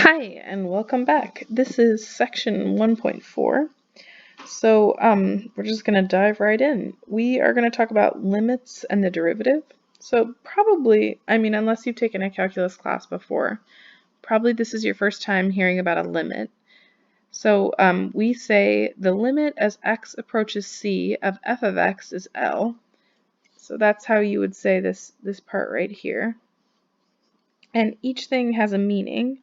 Hi, and welcome back. This is section 1.4. So we're just going to dive right in. We are going to talk about limits and the derivative. So probably, unless you've taken a calculus class before, probably this is your first time hearing about a limit. So we say the limit as x approaches c of f of x is L. So that's how you would say this part right here. And each thing has a meaning.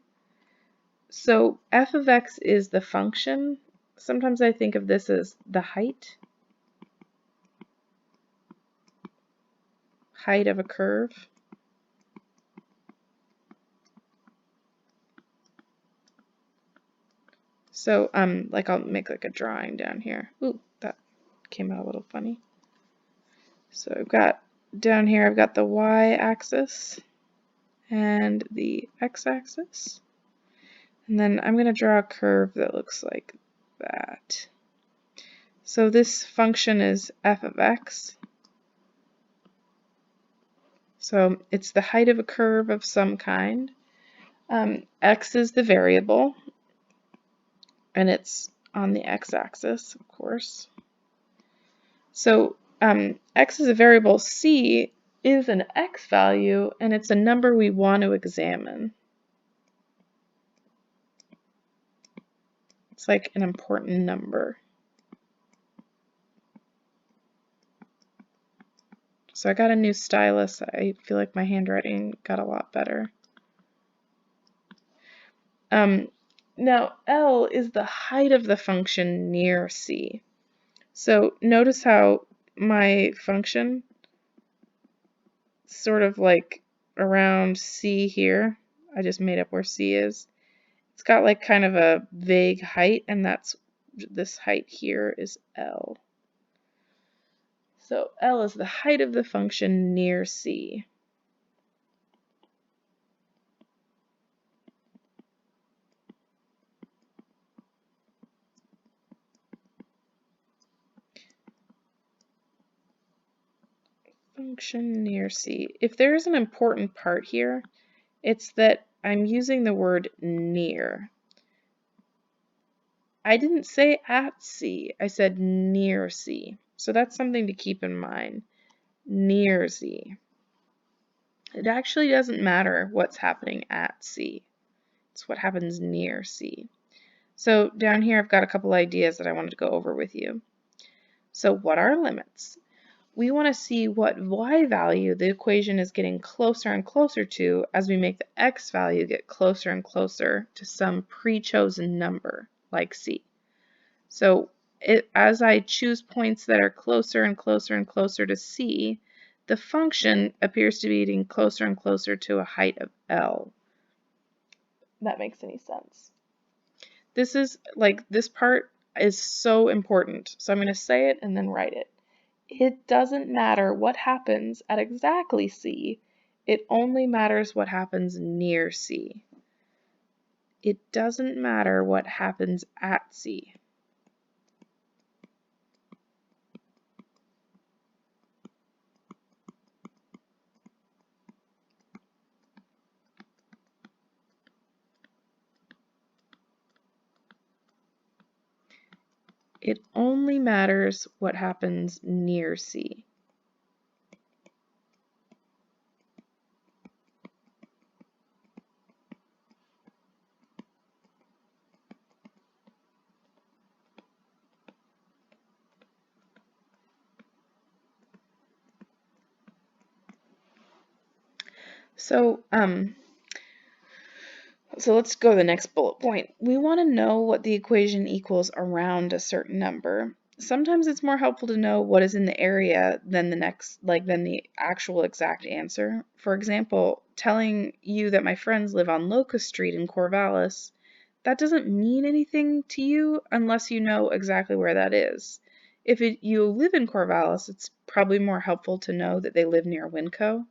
So f of x is the function. Sometimes I think of this as the height of a curve. So like I'll make like a drawing down here. Ooh, that came out a little funny. So I've got down here, I've got the y-axis and the x-axis. And then I'm going to draw a curve that looks like that. So this function is f of x. So it's the height of a curve of some kind. X is the variable, and it's on the x-axis, of course. So x is a variable, c is an x value, and it's a number we want to examine. It's like an important number. So I got a new stylus. I feel like my handwriting got a lot better. Now, L is the height of the function near C. So notice how my function sort of like around C here. I just made up where C is. It's got like kind of a vague height, and that's this height here is L. So L is the height of the function near C. Function near C. If there's an important part here, it's that I'm using the word near. I didn't say at C, I said near C. So that's something to keep in mind. Near C. It actually doesn't matter what's happening at C. It's what happens near C. So down here I've got a couple ideas that I wanted to go over with you. So what are limits? We want to see what y value the equation is getting closer and closer to as we make the x value get closer and closer to some pre-chosen number, like C. So as I choose points that are closer and closer and closer to C, the function appears to be getting closer and closer to a height of L. That makes any sense. This part is so important. So I'm going to say it and then write it. It doesn't matter what happens at exactly C. It only matters what happens near C. It doesn't matter what happens at C. It only matters what happens near C. So let's go to the next bullet point. We want to know what the equation equals around a certain number. Sometimes it's more helpful to know what is in the area than the actual exact answer. For example, telling you that my friends live on Locust Street in Corvallis, that doesn't mean anything to you unless you know exactly where that is. If you live in Corvallis, it's probably more helpful to know that they live near Winco.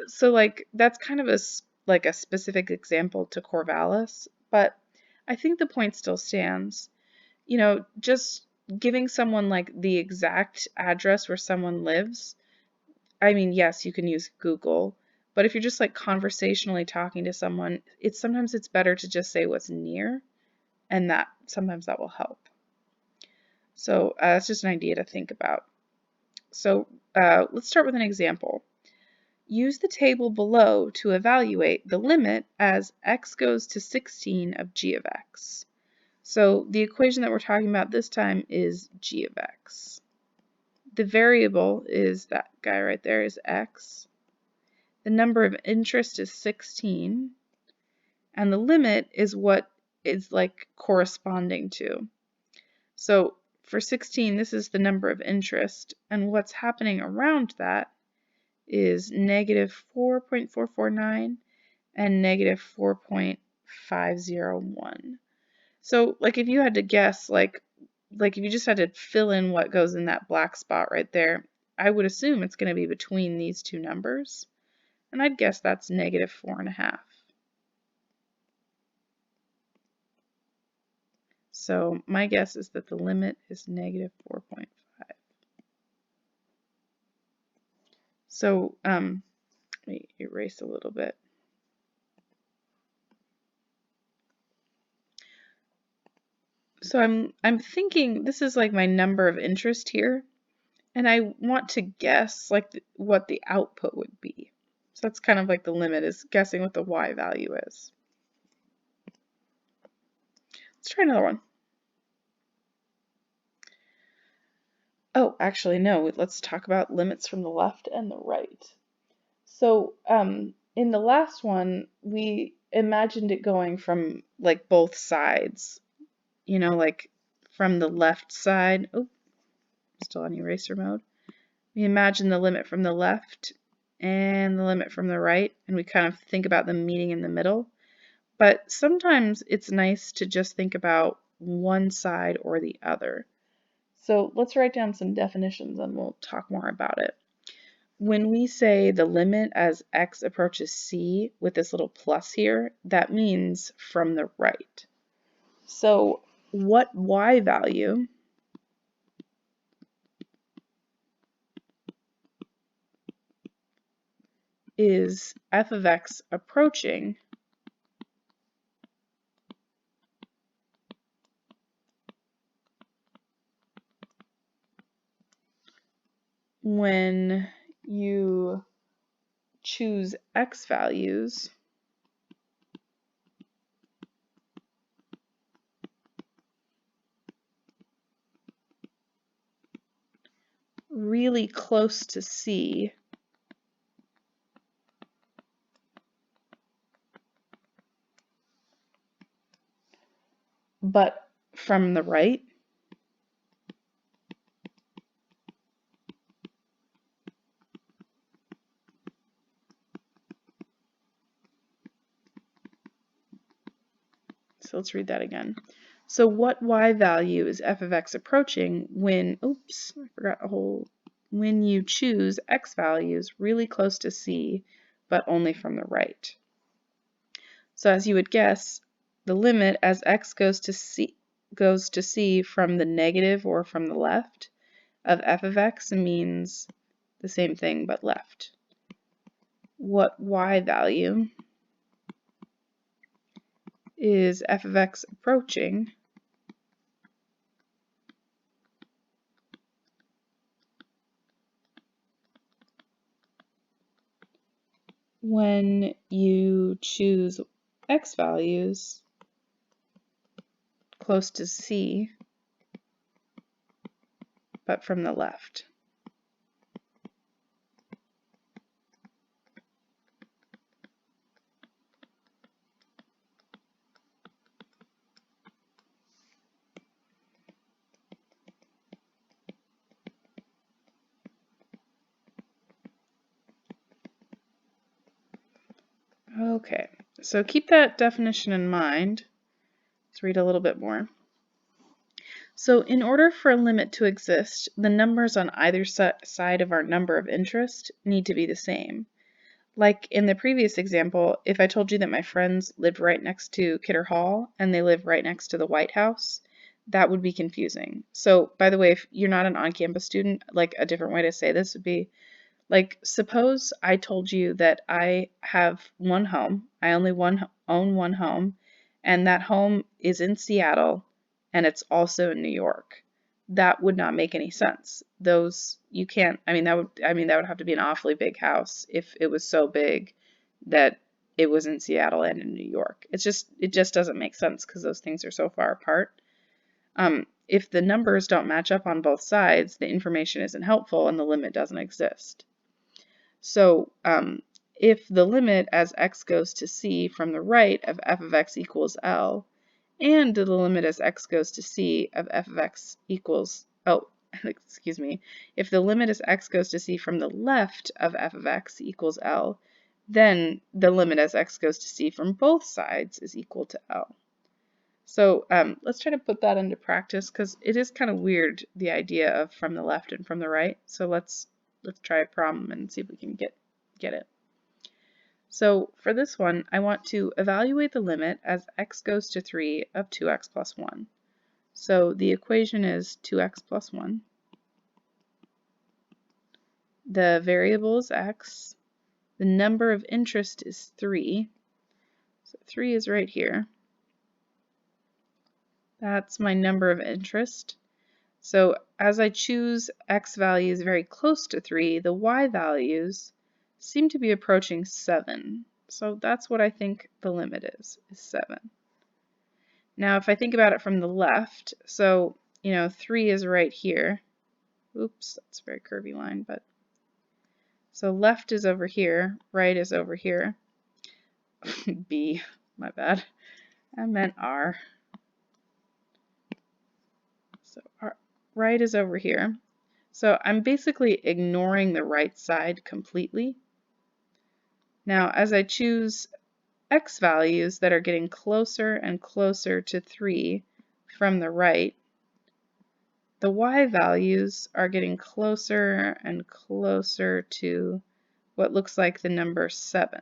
So that's kind of a specific example to Corvallis, but I think the point still stands. Just giving someone the exact address where someone lives. Yes, you can use Google, But if you're just like conversationally talking to someone, sometimes it's better to just say what's near, and that sometimes that will help. So that's just an idea to think about. So let's start with an example. Use the table below to evaluate the limit as x goes to 16 of g of x. So the equation that we're talking about this time is g of x. The variable is that guy right there, is x. The number of interest is 16. And the limit is what is like corresponding to. So for 16, this is the number of interest. And what's happening around that is negative 4.449 and negative 4.501. So like if you had to guess, like if you just had to fill in what goes in that black spot right there, I would assume it's going to be between these two numbers. And I'd guess that's negative 4.5. So my guess is that the limit is negative 4.5. So let me erase a little bit. So I'm thinking this is like my number of interest here, and I want to guess like what the output would be. So that's kind of like the limit, is guessing what the y value is. Let's try another one. Oh, actually no, let's talk about limits from the left and the right. So in the last one, we imagined it going from like both sides, you know, like from the left side. Oh, still on eraser mode. We imagine the limit from the left and the limit from the right, and we kind of think about them meeting in the middle. But sometimes it's nice to just think about one side or the other. So let's write down some definitions and we'll talk more about it. When we say the limit as x approaches c with this little plus here, that means from the right. So what y value is f of x approaching when you choose x values really close to c but from the right. So let's read that again. So what y value is f of x approaching when, oops, I forgot a whole, when you choose x values really close to c, but only from the right. So as you would guess, the limit as x goes to c from the negative or from the left of f of x means the same thing but left. What y value is f of x approaching when you choose x values close to c, but from the left. Okay, so keep that definition in mind. Let's read a little bit more. So in order for a limit to exist, the numbers on either side of our number of interest need to be the same. Like in the previous example, if I told you that my friends lived right next to Kidder Hall and they live right next to the White House, that would be confusing. So by the way, if you're not an on-campus student, like a different way to say this would be, Like, suppose I told you that I have one home, I only own one home, and that home is in Seattle and it's also in New York. That would not make any sense. Those you can't, that would have to be an awfully big house if it was so big that it was in Seattle and in New York. It just doesn't make sense because those things are so far apart. If the numbers don't match up on both sides, the information isn't helpful and the limit doesn't exist. So if the limit as x goes to c from the right of f of x equals L, and the limit as x goes to c of f of x equals, excuse me, if the limit as x goes to c from the left of f of x equals L, then the limit as x goes to c from both sides is equal to L. So let's try to put that into practice because it is kind of weird, the idea of from the left and from the right. So let's try a problem and see if we can get it. So for this one, I want to evaluate the limit as x goes to 3 of 2x plus 1. So the equation is 2x plus 1. The variable is x. The number of interest is 3. So 3 is right here. That's my number of interest. So as I choose x values very close to 3, the y values seem to be approaching 7. So that's what I think the limit is 7. Now if I think about it from the left, so 3 is right here. Oops, that's a very curvy line, but so left is over here, right is over here. B, my bad. I meant R. So right is over here. So I'm basically ignoring the right side completely. Now, as I choose x values that are getting closer and closer to 3 from the right, the y values are getting closer and closer to what looks like the number 7.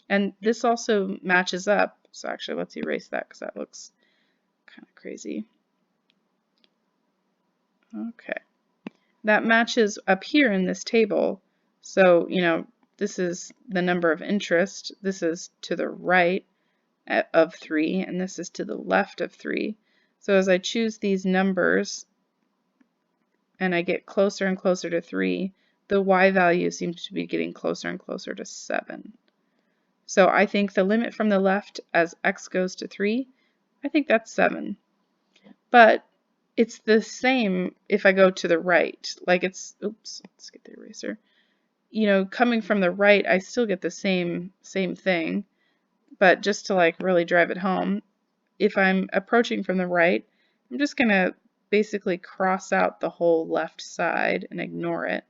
And this also matches up. So actually, let's erase that because that looks kind of crazy. Okay. That matches up here in this table. So, this is the number of interest. This is to the right of 3, and this is to the left of 3. So as I choose these numbers and I get closer and closer to 3, the y value seems to be getting closer and closer to 7. So I think the limit from the left as x goes to 3, I think that's 7. But it's the same if I go to the right. Like oops, let's get the eraser. Coming from the right, I still get the same thing. But just to really drive it home, if I'm approaching from the right, I'm just going to basically cross out the whole left side and ignore it.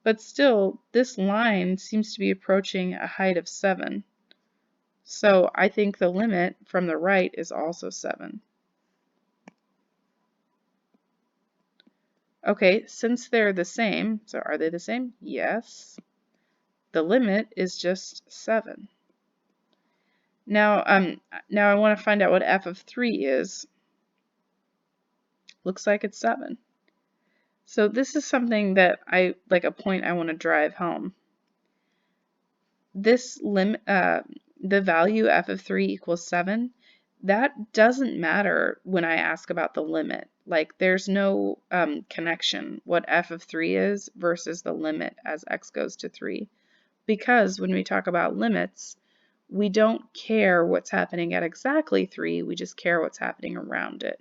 But still, this line seems to be approaching a height of 7. So I think the limit from the right is also 7. Okay, since they're the same, so are they the same? Yes. The limit is just 7. Now I want to find out what f of 3 is. Looks like it's 7. So this is something that a point I want to drive home. This limit, the value f of 3 equals 7, that doesn't matter when I ask about the limit. There's no connection what f of 3 is versus the limit as x goes to 3. Because when we talk about limits, we don't care what's happening at exactly 3, we just care what's happening around it.